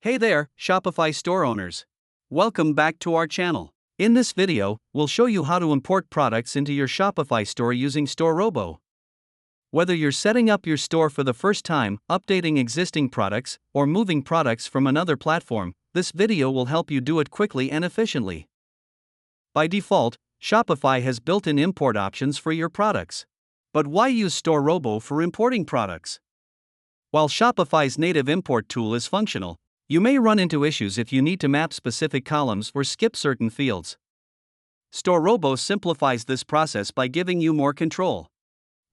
Hey there, Shopify store owners. Welcome back to our channel. In this video, we'll show you how to import products into your Shopify store using StoreRobo. Whether you're setting up your store for the first time, updating existing products, or moving products from another platform, this video will help you do it quickly and efficiently. By default, Shopify has built-in import options for your products. But why use StoreRobo for importing products? While Shopify's native import tool is functional, you may run into issues if you need to map specific columns or skip certain fields. StoreRobo simplifies this process by giving you more control.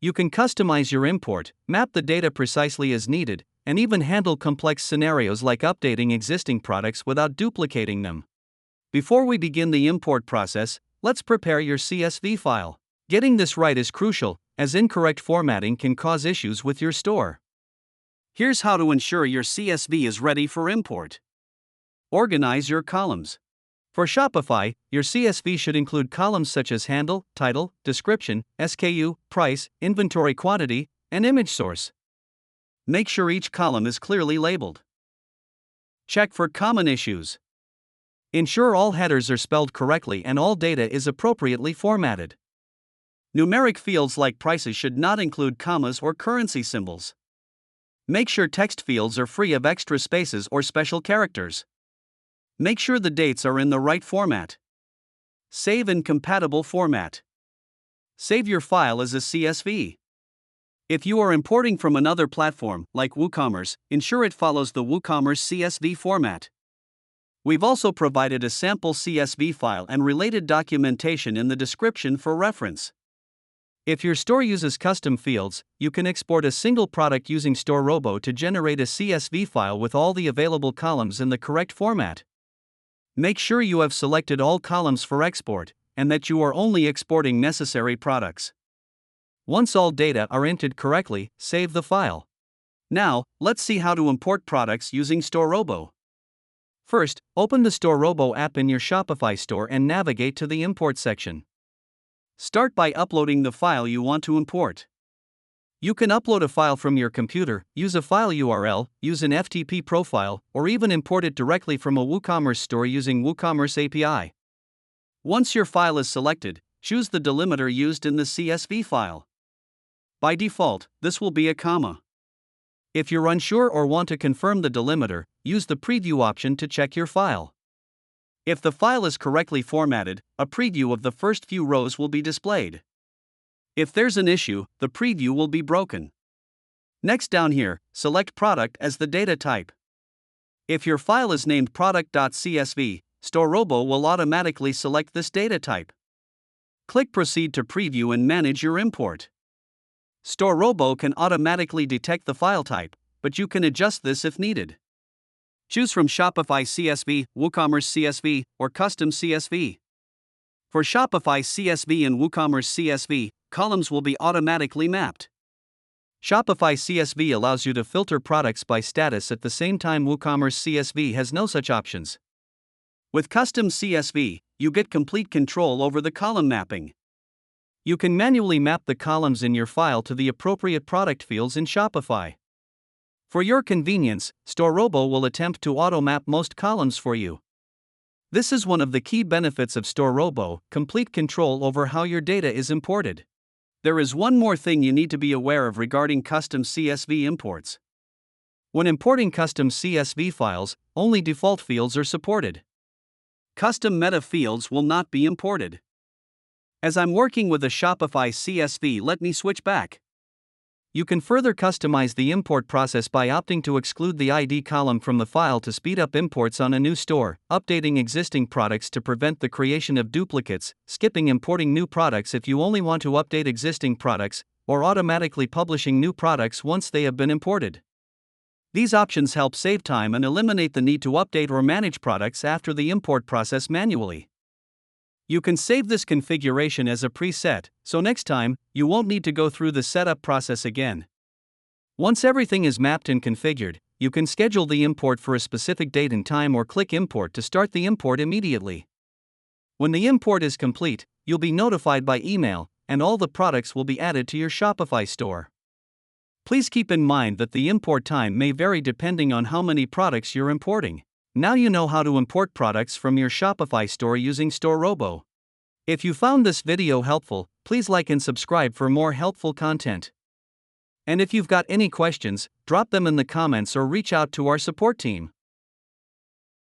You can customize your import, map the data precisely as needed, and even handle complex scenarios like updating existing products without duplicating them. Before we begin the import process, let's prepare your CSV file. Getting this right is crucial, as incorrect formatting can cause issues with your store. Here's how to ensure your CSV is ready for import. Organize your columns. For Shopify, your CSV should include columns such as handle, title, description, SKU, price, inventory quantity, and image source. Make sure each column is clearly labeled. Check for common issues. Ensure all headers are spelled correctly and all data is appropriately formatted. Numeric fields like prices should not include commas or currency symbols. Make sure text fields are free of extra spaces or special characters. Make sure the dates are in the right format. Save in compatible format. Save your file as a CSV. If you are importing from another platform, like WooCommerce, ensure it follows the WooCommerce CSV format. We've also provided a sample CSV file and related documentation in the description for reference. If your store uses custom fields, you can export a single product using StoreRobo to generate a CSV file with all the available columns in the correct format. Make sure you have selected all columns for export, and that you are only exporting necessary products. Once all data are entered correctly, save the file. Now, let's see how to import products using StoreRobo. First, open the StoreRobo app in your Shopify store and navigate to the Import section. Start by uploading the file you want to import. You can upload a file from your computer, use a file URL, use an FTP profile, or even import it directly from a WooCommerce store using WooCommerce API. Once your file is selected, choose the delimiter used in the CSV file. By default, this will be a comma. If you're unsure or want to confirm the delimiter, use the preview option to check your file. If the file is correctly formatted, a preview of the first few rows will be displayed. If there's an issue, the preview will be broken. Next down here, select product as the data type. If your file is named product.csv, StoreRobo will automatically select this data type. Click Proceed to preview and manage your import. StoreRobo can automatically detect the file type, but you can adjust this if needed. Choose from Shopify CSV, WooCommerce CSV, or Custom CSV. For Shopify CSV and WooCommerce CSV, columns will be automatically mapped. Shopify CSV allows you to filter products by status at the same time WooCommerce CSV has no such options. With Custom CSV, you get complete control over the column mapping. You can manually map the columns in your file to the appropriate product fields in Shopify. For your convenience, StoreRobo will attempt to auto-map most columns for you. This is one of the key benefits of StoreRobo, complete control over how your data is imported. There is one more thing you need to be aware of regarding custom CSV imports. When importing custom CSV files, only default fields are supported. Custom meta fields will not be imported. As I'm working with a Shopify CSV, let me switch back. You can further customize the import process by opting to exclude the ID column from the file to speed up imports on a new store, updating existing products to prevent the creation of duplicates, skipping importing new products if you only want to update existing products, or automatically publishing new products once they have been imported. These options help save time and eliminate the need to update or manage products after the import process manually. You can save this configuration as a preset, so next time, you won't need to go through the setup process again. Once everything is mapped and configured, you can schedule the import for a specific date and time or click Import to start the import immediately. When the import is complete, you'll be notified by email, and all the products will be added to your Shopify store. Please keep in mind that the import time may vary depending on how many products you're importing. Now you know how to import products from your Shopify store using StoreRobo. If you found this video helpful, please like and subscribe for more helpful content. And if you've got any questions, drop them in the comments or reach out to our support team.